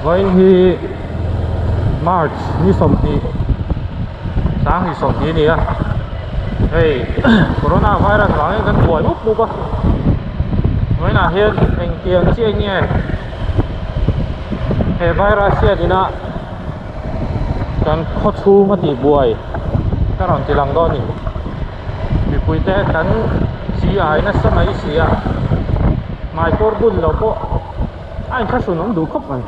với hi March ni som hi sáng hi som hi ni à hey coronavirus lang kan buổi bút bút á với là hiện anh tiếng chia nhẹ hey virus kia thì na kan khó chu mà thì buổi các bạn chỉ làm đó nhỉ bị bụi té kan chỉ ai nó sắp mấy xí à mai cor bún lâu po anh khá số nóng đủ khóc này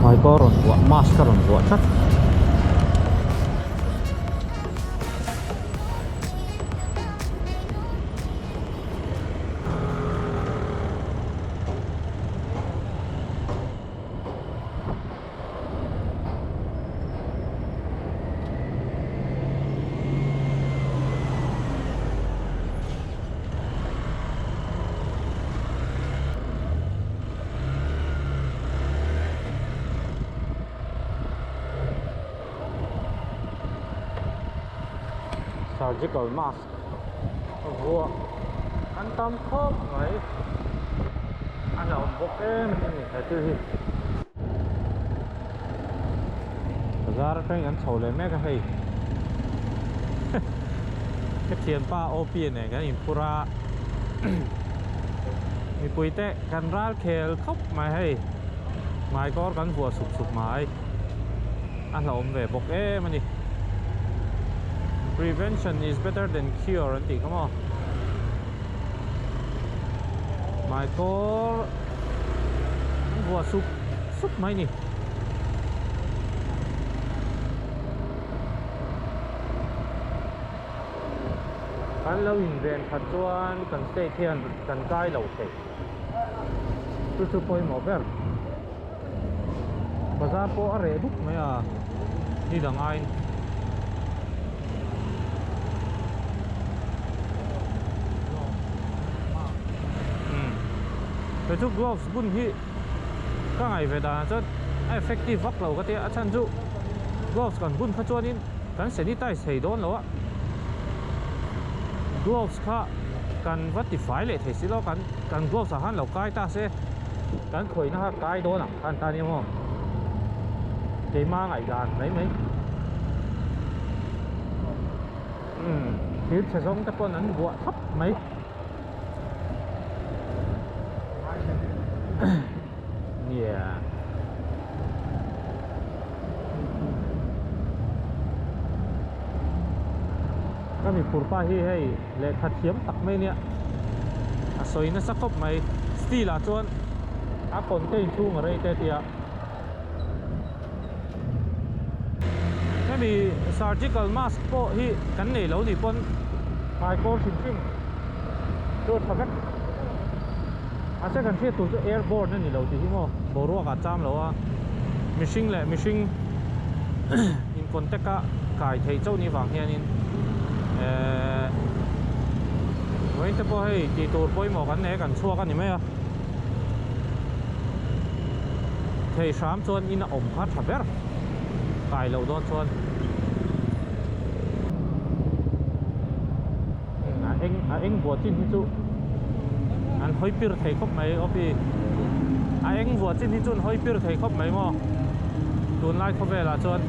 phải có rồi của mask rồi của chắc surgical mask vua ăn tâm khớp vậy ăn là một cái mình phải tư hi ra ra cái ăn sầu lên mấy cái hay cái tiền pa opiên này cái impuraมีปุ๋ยเตะกันราดเคลเข้ามาให้ไม้ก็กันหัวสุกๆไม้อันเราอมเวบอกมันนี่ prevention is better than cure อันติcome on ไม้ก็หัวสุกไหมนี่กันเราอินเวนขัดจวนกันสเตย์เทียนกันใกล้เราเตะทุกๆปอยหมอเบอร์ภาษาโปอะไรดุกไหมอ่ะนี่ดังไงไปทุก gloves บุญที่ก็ไงเวลาจะ effective วักเราก็เตะอาจารย์จุ gloves กันบุญขัดจวนนี่กันเสนีใต้ใส่โดนแล้วอะgloves ค่ะกันวัดติดไฟเลยเทสิแล้วกัน gloves หันเราใกล้ตาเสียกันเคยนะครับใกล้โดนอ่ะท่านตานี่มั้งเดี๋ยวมาไงกันไหนไหมทีเสองตะกอนนั้นบัวทับไหมเนี่ยก็มีปูป้าที่ให้เล็กขัดเทียมตักไม่เนี่ยสวยนะสักครบไหมสตีล่ะจวนอาคนเต้นชูงอะไรเตี้ยก็มี surgical mask พวกที่กันเหนียวดีปนไมโครชิมชิมตัวทับกันอาจจะกันเทียบตัวจะ airborne นั่นนี่เราที่มั้งบรัวกับจามเราว่า missing แหละ missing in contact กับกายเทเจ้านี่ฝั่งเฮียนี่วันนี้พอให้ตีตัวปอยหมอกันแหนกันชั่วกันยังไหมอ่ะเทสามส่วนอินอมพัดทับเบอร์กายเราโดนส่วนเอ็งบัวจิ้นที่จุอันหอยปีร์ไทยครบไหมอ๋อพี่เอ็งบัวจิ้นที่จุนหอยปีร์ไทยครบไหมมั้งโดนไล่เข้าไปละส่วน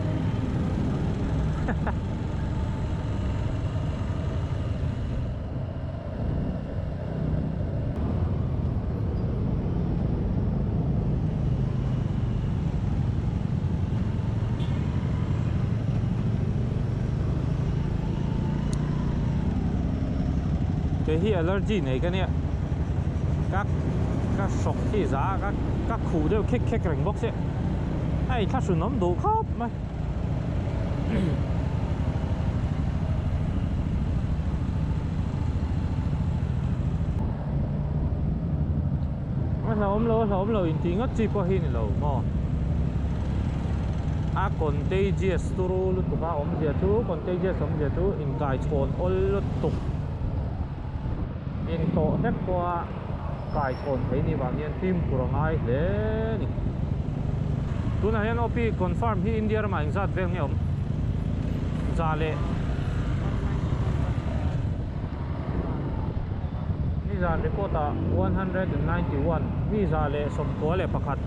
ที่ allergy ไหนกันเนี่ยก็ช็อกที่ซ่าก็ขู่เดี๋ยวคิกแรงบ็อกซ์ไอ้ถ้าสุนัขดูครับไหม lo in tinga chi po hin lo mo a contagious turu lut tu ka dia tu contagious dia tu in kai chon ol lut tu in to hek kwa kai chon thei ni wang hian tim kurangai le ni tuna hian opi confirm hi India ma inzat veng ni om zale ni zan report 191 ni zale som to le pakhat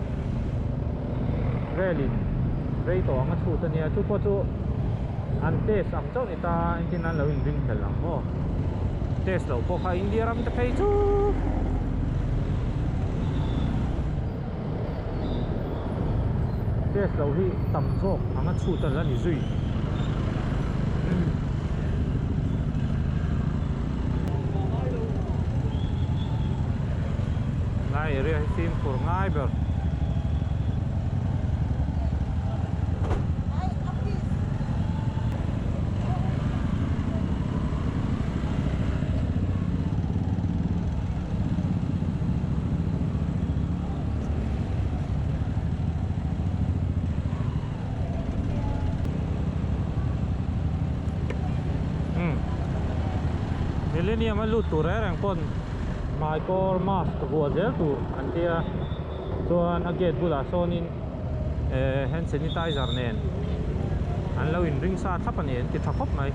relin rei to nga thu ta nia chu po chu an test am chau ni ta in nan lo in ring thel lang mo test lo po kha India ram ta phei chu test lo hi tam zok anga chu ta la ni zui ngai area hi sim for ngai ber millennium lu tu re rang pon mai kor mas to go zel tu an tia chuan a gate bula sonin hand sanitizer nen an lo in ring sa thap an en ti thapop mai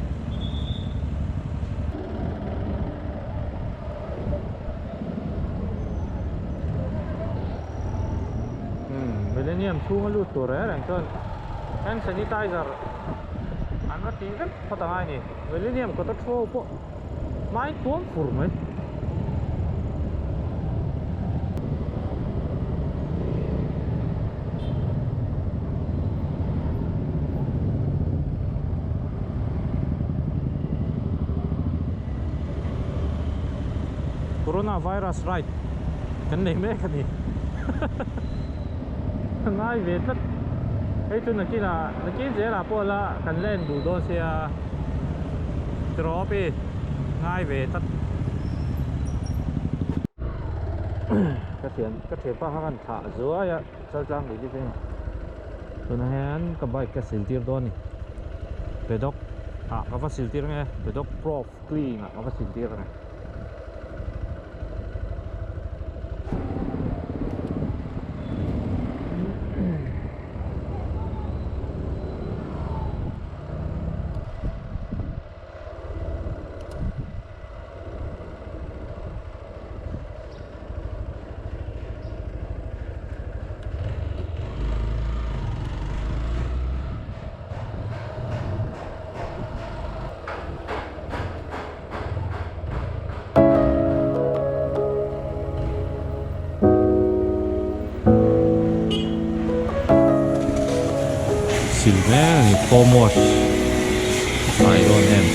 millennium chu lu tu re rang chuan hand sanitizer an ma ti kan phatangai ni millennium ko to tho po mai tuam fur mai coronavirus right kan nei me kan ni ngai ve tat ei tu na ki je la po la kan len du do sia drop ngai về tất cái thiệt pa han thả giữa ya sao trang để đi thế tôi nói hắn cầm bài cái xịt tiêu đó này về đốc cái phát xịt tiêu nghe về đốc prof clean cái phát xịt tiêu này Silver foam wash iron hand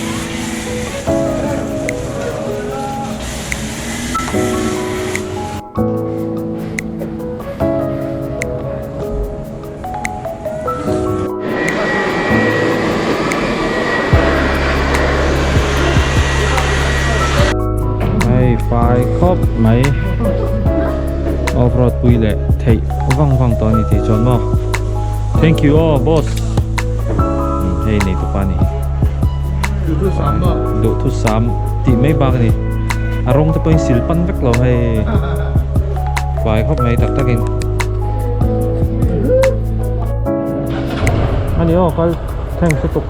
hay phải khớp máy off-road bùi lệ thấy văng to như thế chọn mà thank you all boss hey ni tu pani do thu sam ti mai bag ni arong te point sil pan vek lo hay vai khop mai tak takin ani o kal thank you to